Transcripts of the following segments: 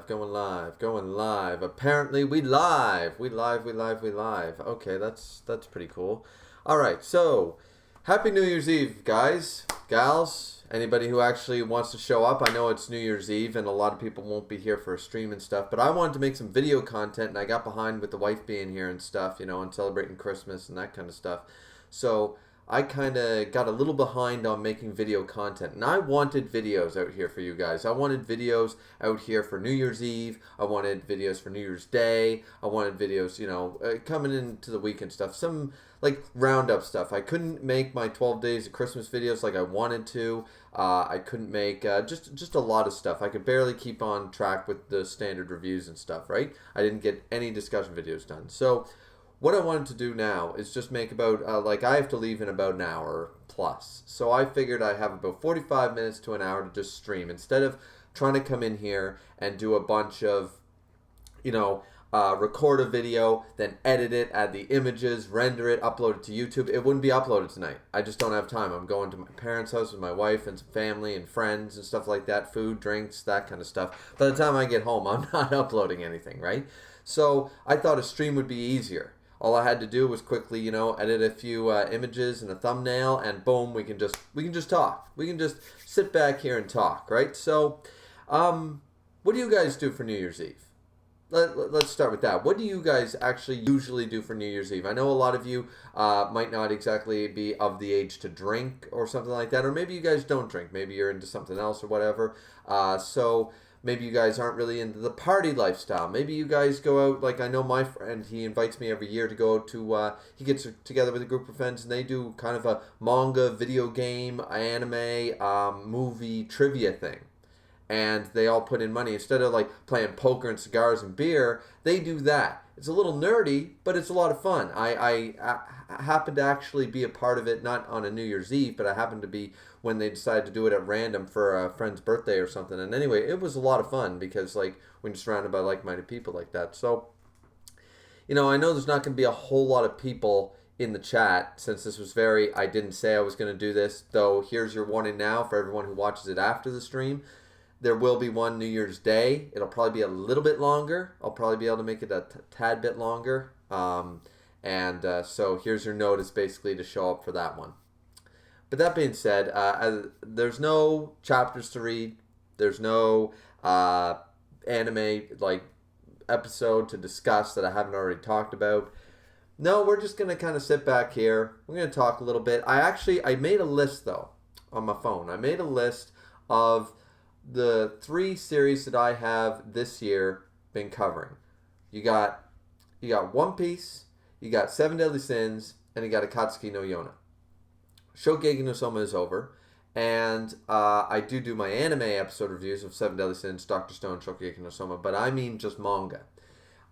going live. Apparently we live. We live. Okay, that's pretty cool. All right, so happy New Year's Eve, guys, gals, anybody who actually wants to show up. I know it's New Year's Eve and a lot of people won't be here for a stream and stuff, but I wanted to make some video content and I got behind with the wife being here and stuff, you know, and celebrating Christmas and that kind of stuff. So I kind of got a little behind on making video content, and I wanted videos out here for you guys. I wanted videos out here for New Year's Eve. I wanted videos for New Year's Day. I wanted videos, you know, coming into the week and stuff. Some like roundup stuff. I couldn't make my 12 days of Christmas videos like I wanted to. I couldn't make just a lot of stuff. I could barely keep on track with the standard reviews and stuff, right? I didn't get any discussion videos done. So what I wanted to do now is just make about, like I have to leave in about an hour plus. So I figured I have about 45 minutes to an hour to just stream. Instead of trying to come in here and do a bunch of, you know, record a video, then edit it, add the images, render it, upload it to YouTube. It wouldn't be uploaded tonight. I just don't have time. I'm going to my parents' house with my wife and some family and friends and stuff like that, food, drinks, that kind of stuff. By the time I get home, I'm not uploading anything, right? So I thought a stream would be easier. All I had to do was quickly, you know, edit a few images and a thumbnail, and boom, we can just talk. We can just sit back here and talk, right? So, what do you guys do for New Year's Eve? Let's start with that. What do you guys actually usually do for New Year's Eve? I know a lot of you might not exactly be of the age to drink or something like that, or maybe you guys don't drink. Maybe you're into something else or whatever. So maybe you guys aren't really into the party lifestyle. Maybe you guys go out, like I know my friend, he invites me every year to go to, he gets together with a group of friends and they do kind of a manga, video game, anime, movie trivia thing. And they all put in money. Instead of like playing poker and cigars and beer, they do that. It's a little nerdy, but it's a lot of fun. I happen to actually be a part of it, not on a New Year's Eve, but I happened to be when they decided to do it at random for a friend's birthday or something. And anyway, it was a lot of fun because like when you're surrounded by like-minded people like that. So, you know, I know there's not going to be a whole lot of people in the chat since this was I didn't say I was going to do this, though here's your warning now for everyone who watches it after the stream. There will be one New Year's Day. It'll probably be a little bit longer. I'll probably be able to make it a tad bit longer. So here's your notice basically to show up for that one. But that being said, there's no chapters to read. There's no anime like episode to discuss that I haven't already talked about. No, we're just going to kind of sit back here. We're going to talk a little bit. I made a list though on my phone. I made a list of the 3 series that I have this year been covering. You got One Piece, you got Seven Deadly Sins, and you got Akatsuki no Yona. Shokugeki no Soma is over, and I do my anime episode reviews of Seven Deadly Sins, Dr. Stone, Shokugeki no Soma, but I mean just manga.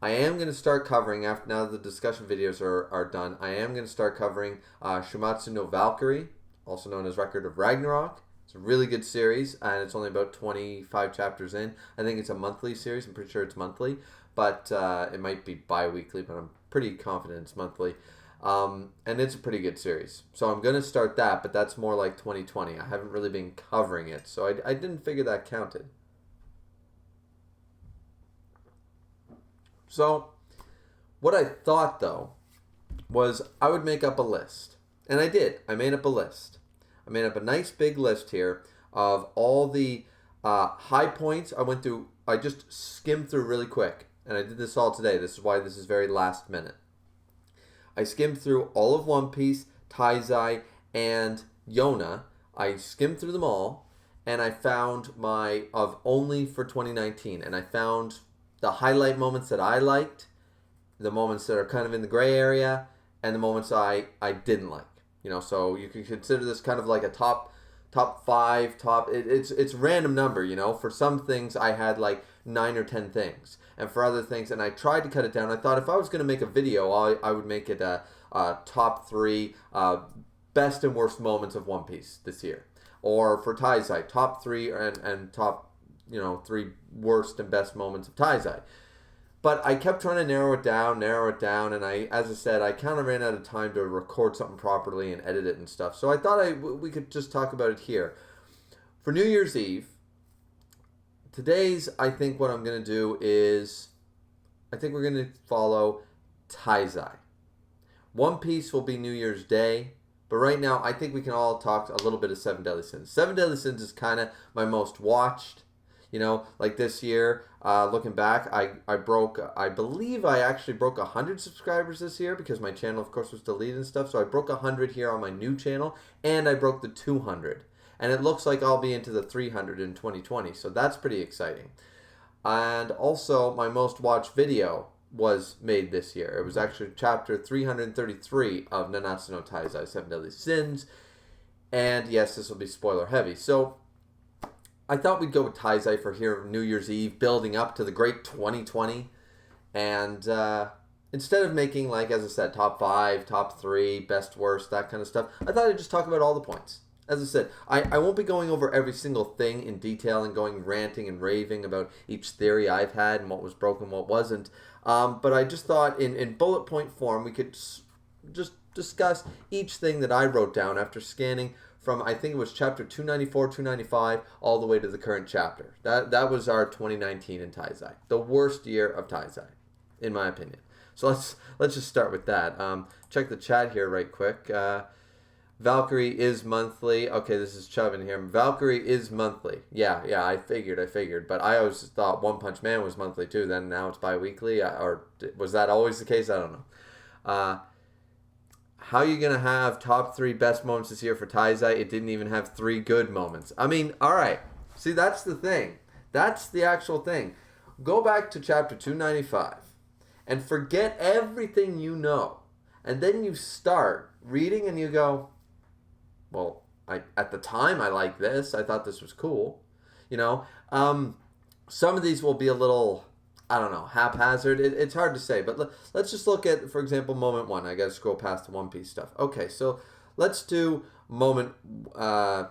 I am going to start covering, after now the discussion videos are done, I am going to start covering Shumatsu no Valkyrie, also known as Record of Ragnarok. It's a really good series, and it's only about 25 chapters in. I think it's a monthly series. I'm pretty sure it's monthly, but it might be bi-weekly, but I'm pretty confident it's monthly. And it's a pretty good series. So I'm going to start that, but that's more like 2020. I haven't really been covering it, so I didn't figure that counted. So what I thought, though, was I would make up a list. And I did. I made up a list. I made up a nice big list here of all the high points. I just skimmed through really quick. And I did this all today. This is why this is very last minute. I skimmed through all of One Piece, Taizai, and Yona. I skimmed through them all. And I found of only for 2019. And I found the highlight moments that I liked, the moments that are kind of in the gray area, and the moments I didn't like. You know, so you can consider this kind of like a top 5, it's a random number, you know. For some things I had like 9 or 10 things. And for other things, and I tried to cut it down. I thought if I was going to make a video, I would make it a top 3 best and worst moments of One Piece this year. Or for Taizai, top 3 and top, 3 worst and best moments of Taizai. But I kept trying to narrow it down, and as I said, I kind of ran out of time to record something properly and edit it and stuff. So I thought we could just talk about it here. For New Year's Eve, today's, I think what I'm going to do is, I think we're going to follow Taizai. One Piece will be New Year's Day, but right now I think we can all talk a little bit of Seven Deadly Sins. Seven Deadly Sins is kind of my most watched. You know, like this year, looking back, I believe I actually broke 100 subscribers this year because my channel, of course, was deleted and stuff. So I broke 100 here on my new channel, and I broke the 200. And it looks like I'll be into the 300 in 2020, so that's pretty exciting. And also, my most watched video was made this year. It was actually chapter 333 of Nanatsu no Taizai, Seven Deadly Sins. And yes, this will be spoiler heavy. So I thought we'd go with Taizai for here New Year's Eve, building up to the great 2020. And instead of making, like, as I said, top 5, top 3, best, worst, that kind of stuff, I thought I'd just talk about all the points. As I said, I won't be going over every single thing in detail and going ranting and raving about each theory I've had and what was broken, what wasn't. But I just thought in bullet point form we could just discuss each thing that I wrote down after scanning from, I think it was chapter 294, 295, all the way to the current chapter. That was our 2019 in Taizai. The worst year of Taizai, in my opinion. So let's just start with that. Check the chat here right quick. Valkyrie is monthly. Okay, this is Chubb in here. Valkyrie is monthly. Yeah, I figured. But I always thought One Punch Man was monthly too. Then now it's bi-weekly. Or was that always the case? I don't know. How are you going to have top 3 best moments this year for Taizai? It didn't even have 3 good moments. I mean, all right. See, that's the thing. That's the actual thing. Go back to chapter 295 and forget everything you know. And then you start reading and you go, well, at the time I liked this. I thought this was cool. You know, some of these will be a little, I don't know, haphazard. It's hard to say. But let's just look at, for example, moment 1. I got to scroll past the One Piece stuff. Okay, so let's do moment, the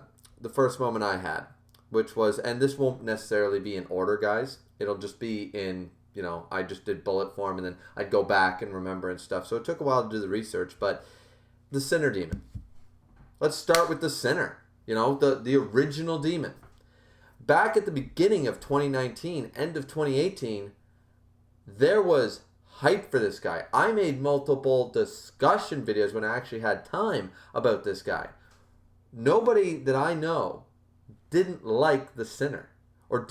first moment I had, which was, and this won't necessarily be in order, guys. It'll just be in, you know, I just did bullet form and then I'd go back and remember and stuff. So it took a while to do the research, but the Sinner Demon. Let's start with the Sinner, you know, the original demon. Back at the beginning of 2019, end of 2018, there was hype for this guy. I made multiple discussion videos when I actually had time about this guy. Nobody that I know didn't like the Sinner or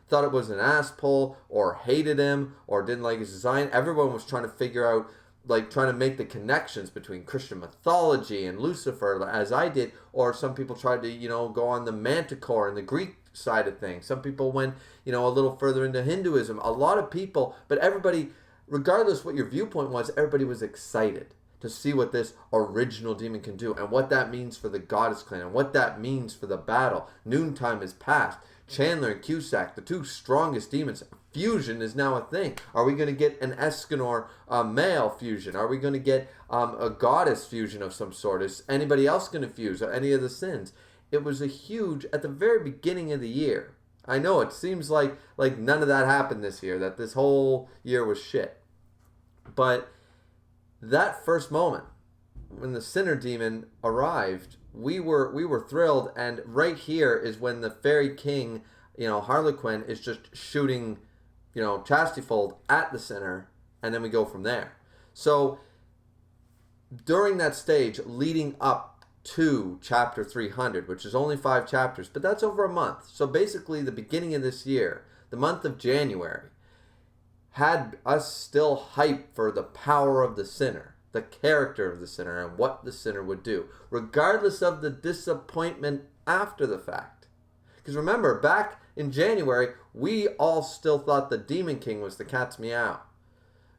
thought it was an asshole or hated him or didn't like his design. Everyone was trying to figure out, like, trying to make the connections between Christian mythology and Lucifer, as I did, or some people tried to, you know, go on the Manticore and the Greek side of things. Some people went, you know, a little further into Hinduism. A lot of people, but everybody, regardless what your viewpoint was, everybody was excited to see what this original demon can do and what that means for the Goddess Clan and what that means for the battle. Noontime is past. Chandler and Cusack, the 2 strongest demons. Fusion is now a thing. Are we going to get an Escanor male fusion? Are we going to get a goddess fusion of some sort? Is anybody else going to fuse? Or any of the sins? It was a huge, at the very beginning of the year. I know it seems like none of that happened this year, that this whole year was shit. But that first moment, when the Sinner Demon arrived, we were thrilled, and right here is when the Fairy King, you know, Harlequin, is just shooting, you know, Chastifold at the Sinner, and then we go from there. So during that stage, leading up to chapter 300, which is only 5 chapters, but that's over a month. So basically the beginning of this year, the month of January, had us still hyped for the power of the Sinner, the character of the Sinner, and what the Sinner would do, regardless of the disappointment after the fact. Because remember, back in January, we all still thought the Demon King was the cat's meow.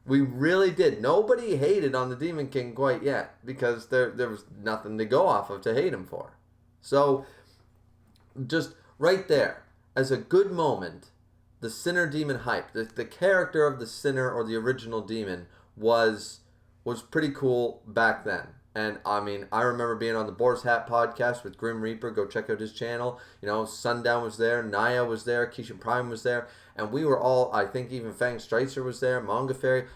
We really did. Nobody hated on the Demon King quite yet, because there was nothing to go off of to hate him for. So, just right there, as a good moment, the Sinner Demon hype, the character of the Sinner or the original demon was pretty cool back then. And I mean, I remember being on the Boar's Hat podcast with Grim Reaper. Go check out his channel. You know, Sundown was there, Naya was there, Keisha Prime was there, and we were all, I think even Fang Streitzer was there, Manga Fairy.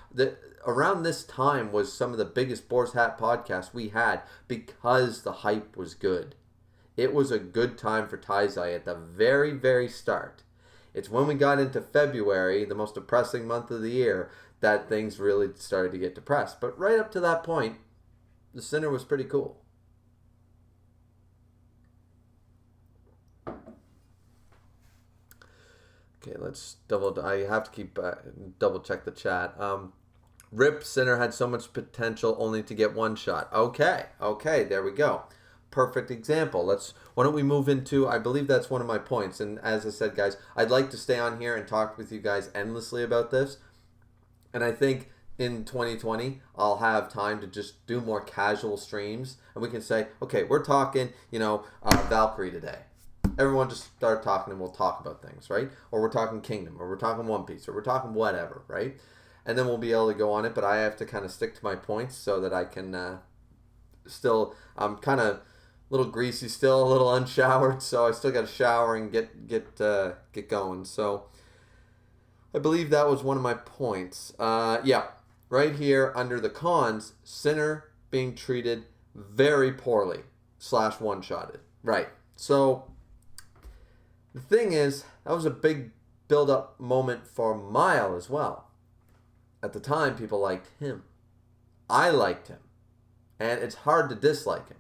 Around this time was some of the biggest Boar's Hat podcasts we had because the hype was good. It was a good time for Taizai at the very, very start. It's when we got into February, the most depressing month of the year, that things really started to get depressed. But right up to that point, the sinner was pretty cool. Okay, let's I have to keep double check the chat. Rip Sinner had so much potential only to get one shot. Okay, there we go. Perfect example. Why don't we move into, I believe that's one of my points. And as I said, guys, I'd like to stay on here and talk with you guys endlessly about this. And I think in 2020, I'll have time to just do more casual streams. And we can say, okay, we're talking, Valkyrie today. Everyone just start talking and we'll talk about things, right? Or we're talking Kingdom, or we're talking One Piece, or we're talking whatever, right? And then we'll be able to go on it, but I have to kind of stick to my points so that I can I'm kind of a little greasy still, a little unshowered, so I still got to shower and get going. So I believe that was one of my points. Yeah, right here under the cons, Sinner being treated very poorly / one-shotted. Right. So the thing is, that was a big build-up moment for Mile as well. At the time, people liked him. I liked him. And it's hard to dislike him.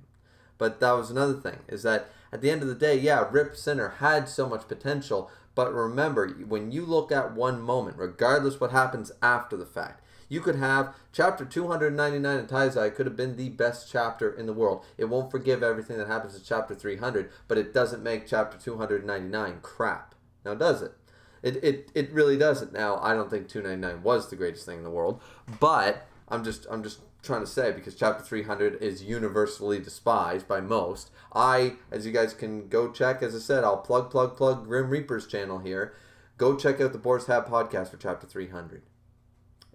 But that was another thing, is that at the end of the day, yeah, Rip Sinner had so much potential. But remember, when you look at one moment, regardless what happens after the fact, you could have chapter 299 in Taizai could have been the best chapter in the world. It won't forgive everything that happens in chapter 300, but it doesn't make chapter 299 crap. Now, does it? It really doesn't. Now, I don't think 299 was the greatest thing in the world, but I'm just trying to say, because chapter 300 is universally despised by most. As you guys can go check, as I said, I'll plug Grim Reaper's channel here. Go check out the Boar's Hat podcast for chapter 300.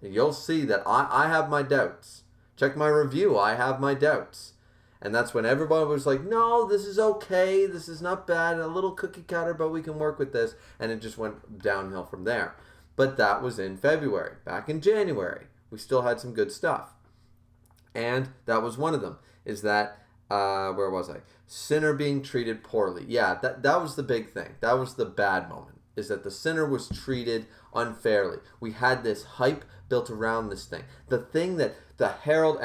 And you'll see that I have my doubts. Check my review. I have my doubts. And that's when everybody was like, no, this is okay. This is not bad. A little cookie cutter, but we can work with this. And it just went downhill from there. But that was in February. Back in January, we still had some good stuff. And that was one of them. Is that, where was I? Sinner being treated poorly. Yeah, that was the big thing. That was the bad moment. Is that the Sinner was treated unfairly. We had this hype built around this thing. The thing that the Herald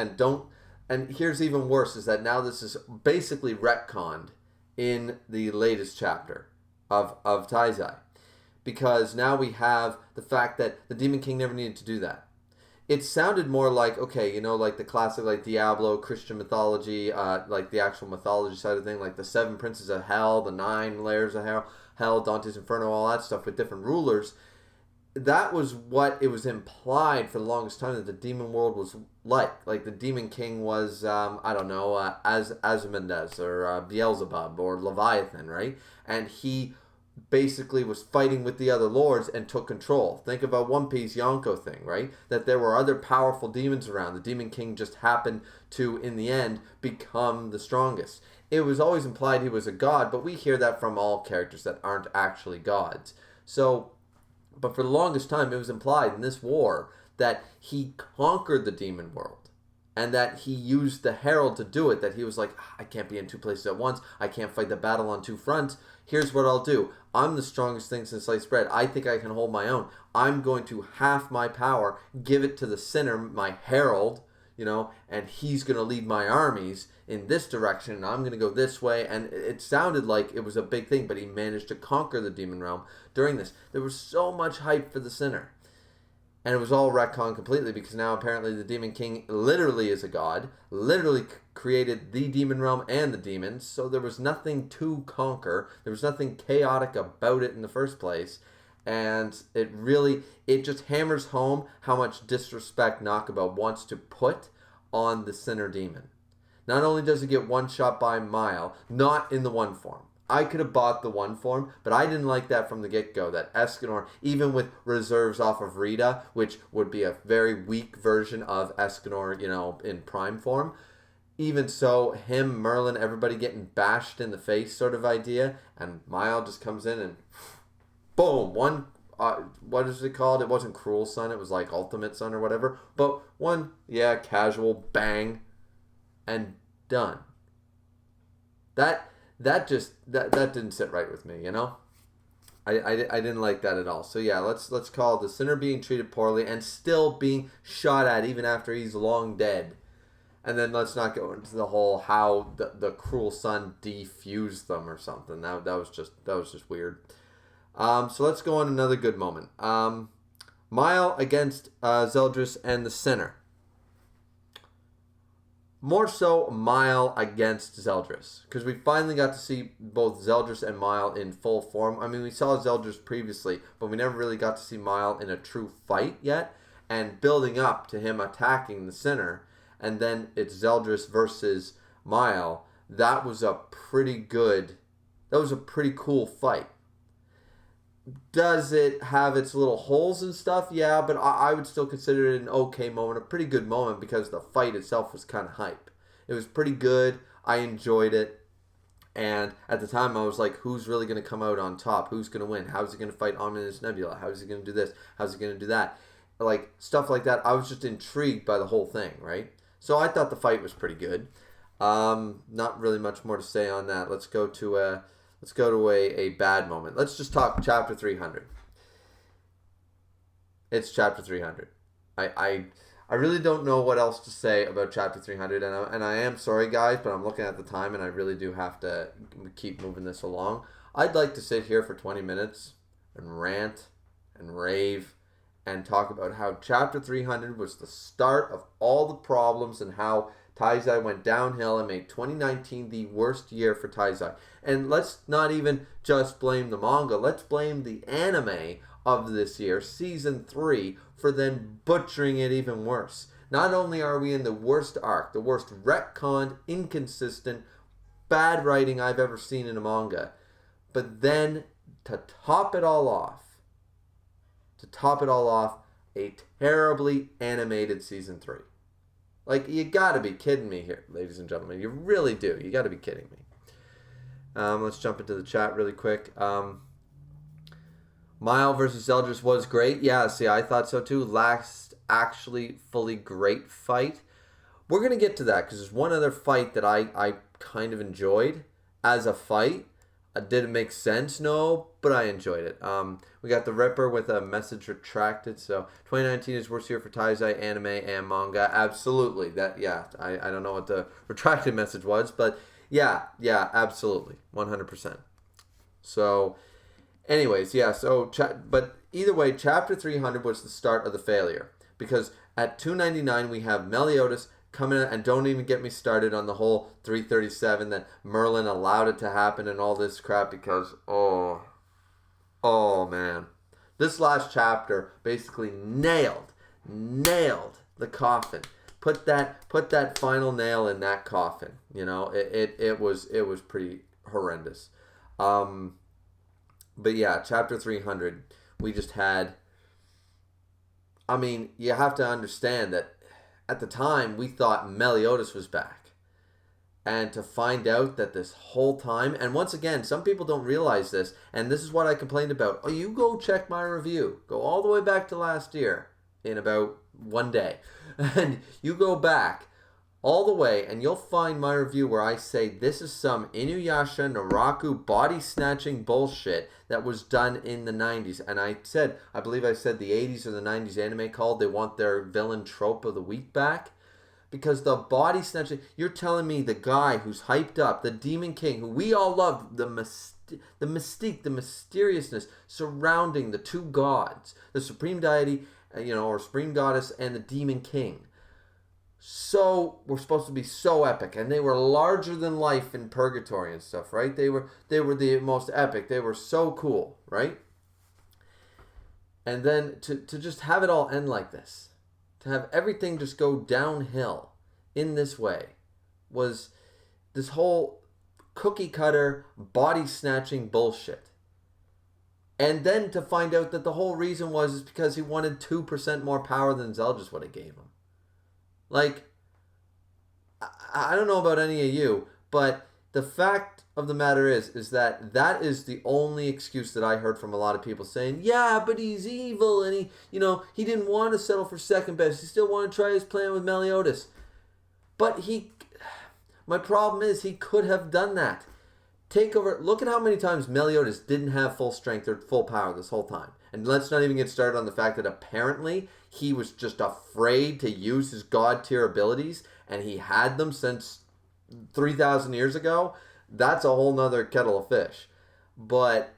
and here's even worse, is that now this is basically retconned in the latest chapter of Taizai. Because now we have the fact that the Demon King never needed to do that. It sounded more like, okay, like the classic, like Diablo, Christian mythology, like the actual mythology side of the thing, like the 7 princes of hell, the 9 layers of hell, Dante's Inferno, all that stuff with different rulers. That was what it was implied for the longest time, that the demon world was like the Demon King was, Ozymandias or Beelzebub or Leviathan, right? And he basically was fighting with the other lords and took control. Think about One Piece Yonko thing, right? That there were other powerful demons around. The Demon King just happened to, in the end, become the strongest. It was always implied he was a god, but we hear that from all characters that aren't actually gods. But for the longest time, it was implied in this war that he conquered the demon world. And that he used the Herald to do it. That he was like, I can't be in 2 places at once. I can't fight the battle on 2 fronts. Here's what I'll do. I'm the strongest thing since sliced bread. I think I can hold my own. I'm going to half my power, give it to the Sinner, my Herald, and he's going to lead my armies in this direction, and I'm going to go this way. And it sounded like it was a big thing, but he managed to conquer the demon realm during this. There was so much hype for the Sinner. And it was all retconned completely, because now apparently the Demon King literally is a god, literally created the demon realm and the demons, so there was nothing to conquer. There was nothing chaotic about it in the first place. And it just hammers home how much disrespect Nakaba wants to put on the Sinner demon. Not only does he get one shot by Mile, not in the one form. I could have bought the one form, but I didn't like that from the get-go, that Escanor, even with reserves off of Rita, which would be a very weak version of Escanor, in prime form, even so, him, Merlin, everybody getting bashed in the face sort of idea, and Mile just comes in and boom, one, what is it called? It wasn't Cruel Sun, it was like Ultimate Sun or whatever, but one, casual, bang, and done. That didn't sit right with me, I didn't like that at all. So yeah, let's call it the sinner being treated poorly and still being shot at even after he's long dead. And then let's not go into the whole how the cruel sun defused them or something. That was just weird. So let's go on another good moment. Mile against Zeldris and the Sinner. More so Mile against Zeldris, because we finally got to see both Zeldris and Mile in full form. I mean, we saw Zeldris previously, but we never really got to see Mile in a true fight yet. And building up to him attacking the Sinner, and then it's Zeldris versus Mile. That was a pretty cool fight. Does it have its little holes and stuff? Yeah, but I would still consider it an okay moment, a pretty good moment, because the fight itself was kind of hype. It was pretty good. I enjoyed it. And at the time, I was like, who's really going to come out on top? Who's going to win? How's he going to fight Ominous Nebula? How's he going to do this? How's he going to do that? Like, stuff like that. I was just intrigued by the whole thing, right? So I thought the fight was pretty good. Not really much more to say on that. Let's go to a bad moment. Let's just talk chapter 300. It's chapter 300. I really don't know what else to say about chapter 300, and I am sorry, guys, but I'm looking at the time, and I really do have to keep moving this along. I'd like to sit here for 20 minutes and rant and rave and talk about how chapter 300 was the start of all the problems and how Taizai went downhill and made 2019 the worst year for Taizai. And let's not even just blame the manga. Let's blame the anime of this year, Season 3, for then butchering it even worse. Not only are we in the worst arc, the worst retconned, inconsistent, bad writing I've ever seen in a manga, but then to top it all off, a terribly animated Season 3. Like, you gotta be kidding me here, ladies and gentlemen. You really do. You gotta be kidding me. Let's jump into the chat really quick. Mile versus Zeldris was great. Yeah, see, I thought so too. Last actually fully great fight. We're going to get to that because there's one other fight that I kind of enjoyed as a fight. Did it make sense? No, but I enjoyed it. We got the Ripper with a message retracted. So 2019 is worst year for Taizai, anime, and manga. Absolutely. I don't know what the retracted message was, but yeah, absolutely. 100%. So anyways, yeah, but either way, chapter 300 was the start of the failure. Because at 299, we have Meliodas coming in, and don't even get me started on the whole 337 that Merlin allowed it to happen and all this crap because, oh man. This last chapter basically nailed the coffin. Put that final nail in that coffin. You know, it was pretty horrendous. But yeah, chapter 300, we just had, I mean, you have to understand that at the time we thought Meliodas was back. And to find out that this whole time, and once again, some people don't realize this, and this is what I complained about. Oh, you go check my review. Go all the way back to last year in about one day. And you go back all the way, and you'll find my review where I say this is some Inuyasha Naraku body snatching bullshit that was done in the 90s. And I believe I said the 80s or the 90s anime called they want their villain trope of the week back. Because the body snatching, you're telling me the guy who's hyped up, the Demon King, who we all love, the mystique, the mysteriousness surrounding the two gods, the Supreme Deity, or Supreme Goddess, and the Demon King. So we're supposed to be so epic, and they were larger than life in Purgatory and stuff, right? They were the most epic. They were so cool, right? And then to just have it all end like this, to have everything just go downhill in this way, was this whole cookie cutter body snatching bullshit. And then to find out that the whole reason was because he wanted 2% more power than Zeldris would have gave him. Like, I don't know about any of you, but the fact of the matter is that is the only excuse that I heard from a lot of people saying, yeah, but he's evil and he didn't want to settle for second best. He still wanted to try his plan with Meliodas. But my problem is he could have done that. take over. Look at how many times Meliodas didn't have full strength or full power this whole time. And let's not even get started on the fact that apparently he was just afraid to use his god tier abilities, and he had them since 3,000 years ago. That's a whole nother kettle of fish. But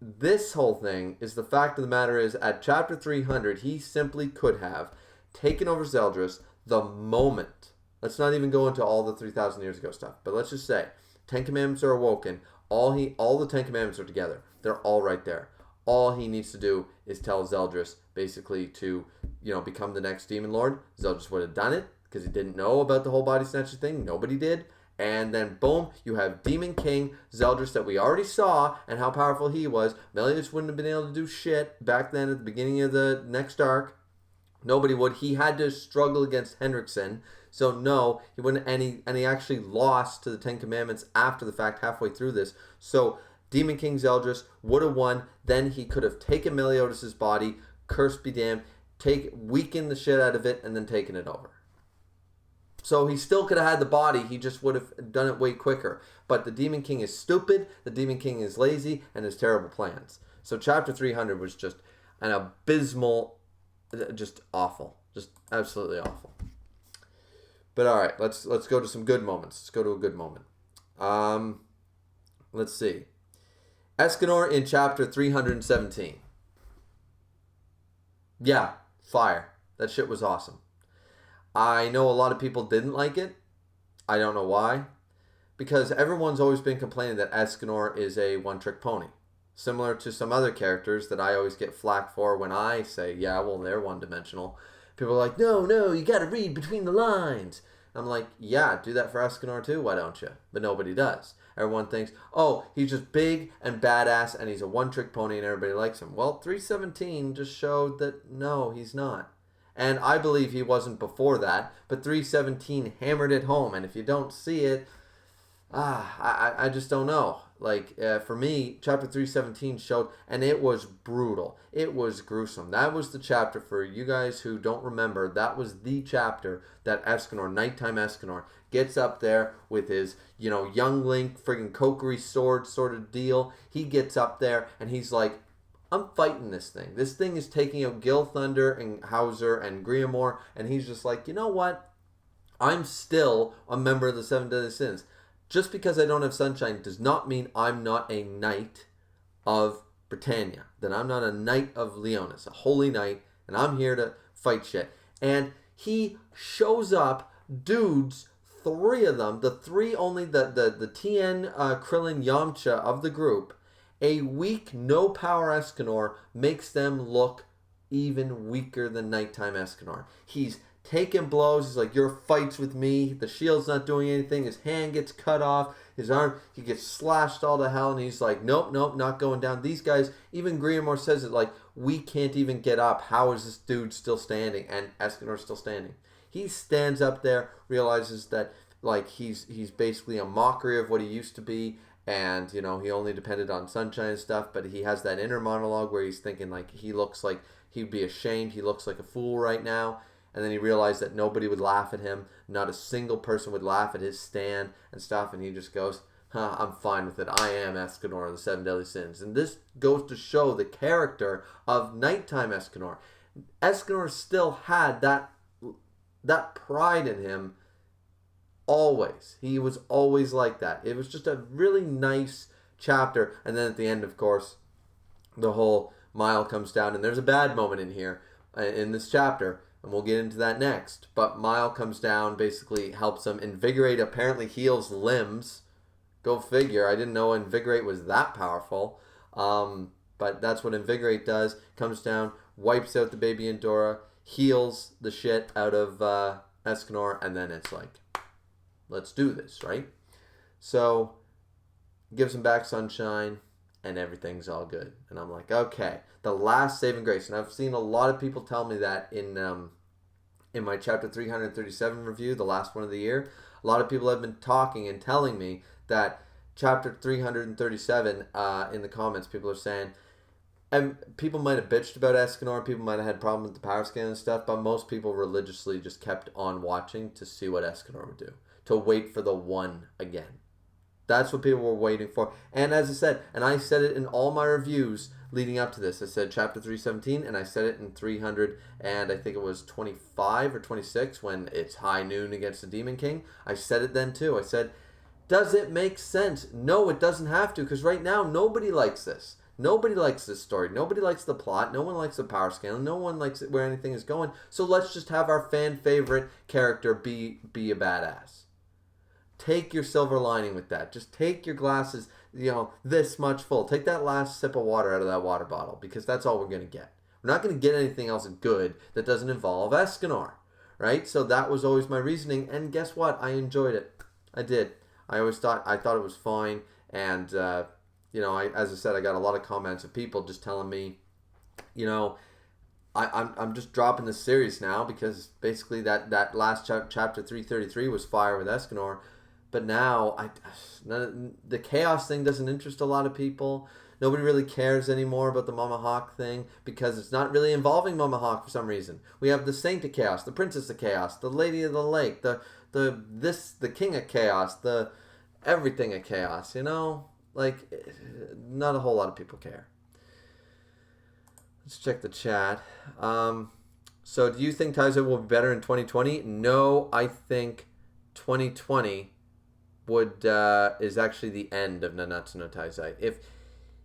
this whole thing is the fact of the matter is, at chapter 300, he simply could have taken over Zeldris the moment. Let's not even go into all the 3,000 years ago stuff, but let's just say 10 commandments are awoken. All the 10 commandments are together. They're all right there. All he needs to do is tell Zeldris basically to, become the next demon lord. Zeldris would have done it because he didn't know about the whole body snatcher thing. Nobody did. And then boom, you have Demon King Zeldris that we already saw and how powerful he was. Meliodas wouldn't have been able to do shit back then at the beginning of the next arc. Nobody would. He had to struggle against Hendrickson. So no, he wouldn't. And he actually lost to the 10 Commandments after the fact, halfway through this. So Demon King Zeldris would have won. Then he could have taken Meliodas' body, curse be damned, weakened the shit out of it, and then taken it over. So he still could have had the body. He just would have done it way quicker. But the Demon King is stupid. The Demon King is lazy and has terrible plans. So chapter 300 was just an abysmal, just awful, just absolutely awful. But all right, let's go to some good moments. Let's go to a good moment. Let's see. Escanor in chapter 317. Yeah, fire. That shit was awesome. I know a lot of people didn't like it. I don't know why. Because everyone's always been complaining that Escanor is a one-trick pony. Similar to some other characters that I always get flack for when I say, yeah, well, they're one-dimensional. People are like, no, you got to read between the lines. I'm like, yeah, do that for Escanor too, why don't you? But nobody does. Everyone thinks, oh, he's just big and badass and he's a one-trick pony and everybody likes him. Well, 317 just showed that no, he's not. And I believe he wasn't before that, but 317 hammered it home. And if you don't see it, I just don't know. Like, for me, chapter 317 showed, and it was brutal. It was gruesome. That was the chapter, for you guys who don't remember, that was the chapter that Escanor, Nighttime Escanor, gets up there with his, young Link, friggin' Kokiri sword sort of deal. He gets up there, and he's like, I'm fighting this thing. This thing is taking out Gil Thunder and Hauser and Griever, and he's just like, you know what? I'm still a member of the Seven Deadly Sins. Just because I don't have sunshine does not mean I'm not a knight of Britannia. That I'm not a knight of Leonis, a holy knight, and I'm here to fight shit. And he shows up, dudes, 3 of them, the TN Krillin Yamcha of the group. A weak, no power Escanor makes them look even weaker than Nighttime Escanor. He's taking blows. He's like, your fight's with me. The shield's not doing anything. His hand gets cut off. His arm, he gets slashed all to hell. And he's like, nope, not going down. These guys, even Griever says it like, we can't even get up. How is this dude still standing? And Escanor's still standing. He stands up there, realizes that like he's basically a mockery of what he used to be. And, he only depended on sunshine and stuff, but he has that inner monologue where he's thinking, like, he looks like he'd be ashamed. He looks like a fool right now. And then he realized that nobody would laugh at him. Not a single person would laugh at his stand and stuff. And he just goes, I'm fine with it. I am Escanor of the Seven Deadly Sins. And this goes to show the character of Nighttime Escanor. Escanor still had that pride in him. Always. He was always like that. It was just a really nice chapter. And then at the end, of course, the whole Mile comes down. And there's a bad moment in here, in this chapter. And we'll get into that next. But Mile comes down, basically helps him. Invigorate apparently heals limbs. Go figure. I didn't know Invigorate was that powerful. But that's what Invigorate does. Comes down, wipes out the baby Endora, heals the shit out of Escanor. And then it's like, let's do this, right? So, gives him back sunshine, and everything's all good. And I'm like, okay, the last saving grace. And I've seen a lot of people tell me that in my chapter 337 review, the last one of the year. A lot of people have been talking and telling me that chapter 337, in the comments, people are saying, and people might have bitched about Escanor, people might have had problems with the power scan and stuff, but most people religiously just kept on watching to see what Escanor would do. To wait for the one again. That's what people were waiting for. And as I said, and I said it in all my reviews leading up to this, I said chapter 317, and I said it in 300, and I think it was 25 or 26 when it's high noon against the Demon King. I said it then too. I said, does it make sense? No, it doesn't have to, because right now nobody likes this. Nobody likes this story. Nobody likes the plot. No one likes the power scaling. No one likes where anything is going. So let's just have our fan favorite character be a badass. Take your silver lining with that. Just take your glasses, this much full. Take that last sip of water out of that water bottle, because that's all we're going to get. We're not going to get anything else good that doesn't involve Escanor, right? So that was always my reasoning, and guess what? I enjoyed it. I did. I thought it was fine, and as I said, I got a lot of comments of people just telling me, I'm just dropping the series now because basically that last chapter 333 was fire with Escanor. But now, the chaos thing doesn't interest a lot of people. Nobody really cares anymore about the Mama Hawk thing because it's not really involving Mama Hawk for some reason. We have the Saint of Chaos, the Princess of Chaos, the Lady of the Lake, the King of Chaos, the everything of Chaos. Not a whole lot of people care. Let's check the chat. So, do you think Taizai will be better in 2020? No, I think 2020 is actually the end of Nanatsu no Taizai.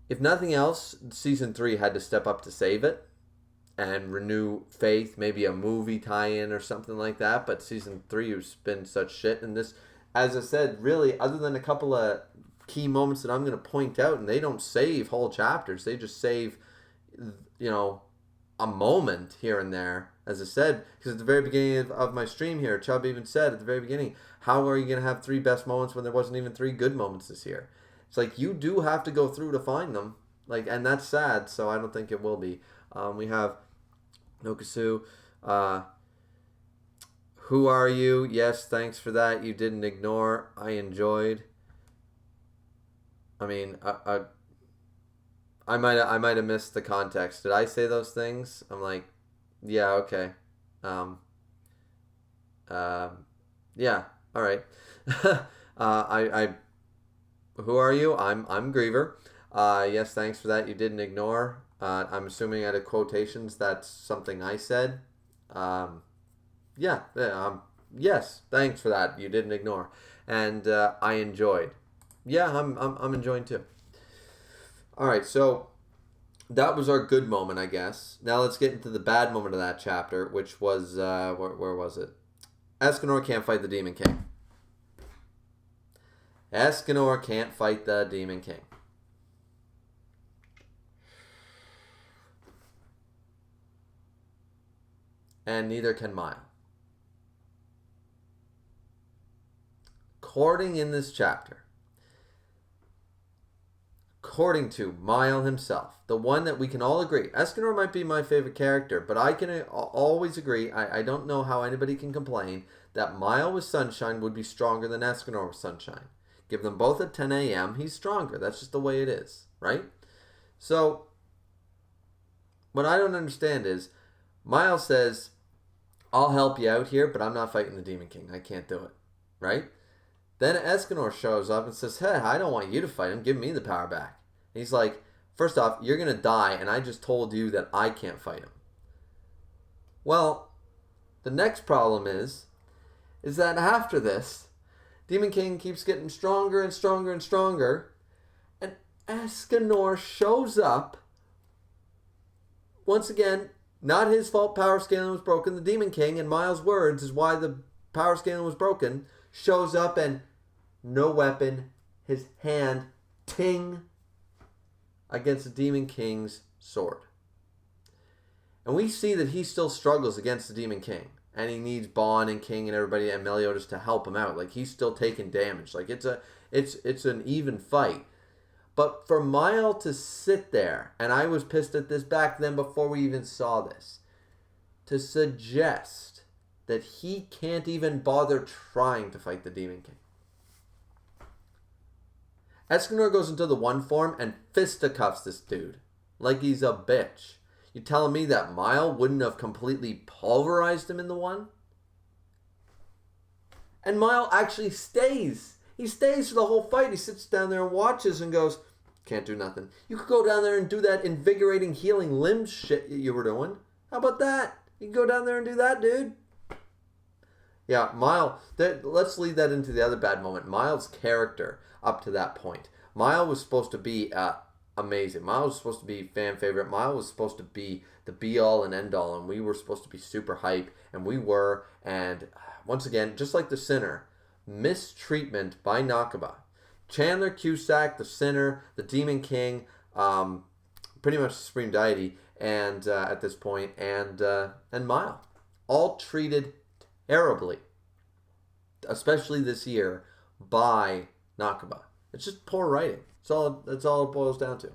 If nothing else, season 3 had to step up to save it and renew faith, maybe a movie tie-in or something like that. But season 3 has been such shit, and this, as I said, really, other than a couple of key moments that I'm going to point out, and they don't save whole chapters, they just save, a moment here and there. As I said, because at the very beginning of my stream here, Chubb even said at the very beginning, how are you going to have 3 best moments when there wasn't even 3 good moments this year? It's like you do have to go through to find them. And that's sad, so I don't think it will be. We have Nokusu. Who are you? Yes, thanks for that. You didn't ignore. I enjoyed. I mean, I might have missed the context. Did I say those things? I'm like, yeah, okay. Yeah, all right. Who are you? I'm Griever. Yes, thanks for that. You didn't ignore. I'm assuming out of quotations that's something I said. Yes, thanks for that. You didn't ignore. And I enjoyed. Yeah, I'm enjoying too. All right, so that was our good moment, I guess. Now let's get into the bad moment of that chapter, which was where was it? Escanor can't fight the Demon King. Escanor can't fight the Demon King. And neither can Mile. According in this chapter, according to Mile himself, the one that we can all agree, Escanor might be my favorite character, but I can always agree, I don't know how anybody can complain, that Mile with Sunshine would be stronger than Escanor with Sunshine. Give them both at 10 a.m., he's stronger. That's just the way it is, right? So, what I don't understand is, Mile says, I'll help you out here, but I'm not fighting the Demon King. I can't do it, right? Then Escanor shows up and says, hey, I don't want you to fight him. Give me the power back. And he's like, first off, you're going to die, and I just told you that I can't fight him. Well, the next problem is that after this, Demon King keeps getting stronger and stronger and stronger, and Escanor shows up. Once again, not his fault power scaling was broken. The Demon King, in Miles' words, is why the power scaling was broken, shows up and no weapon, his hand, ting, against the Demon King's sword. And we see that he still struggles against the Demon King. And he needs Bon and King and everybody and Meliodas to help him out. Like, he's still taking damage. Like, it's an even fight. But for Mile to sit there, and I was pissed at this back then before we even saw this, to suggest that he can't even bother trying to fight the Demon King. Escanor goes into the one form and fisticuffs this dude like he's a bitch. You telling me that Mile wouldn't have completely pulverized him in the one? And Mile actually stays He stays for the whole fight. He sits down there and watches and goes, can't do nothing. You could go down there and do that invigorating, healing limbs shit you were doing. How about that? You can go down there and do that, dude. Yeah, let's lead that into the other bad moment. Miles' character up to that point. Miles was supposed to be amazing. Miles was supposed to be fan favorite. Miles was supposed to be the be all and end all, and we were supposed to be super hype, and we were. And once again, just like the Sinner, mistreatment by Nakaba. Chandler, Cusack, the Sinner, the Demon King, pretty much the Supreme Deity, and at this point, and Mile, all treated terribly, especially this year, by Nakaba. It's just poor writing. That's all it boils down to.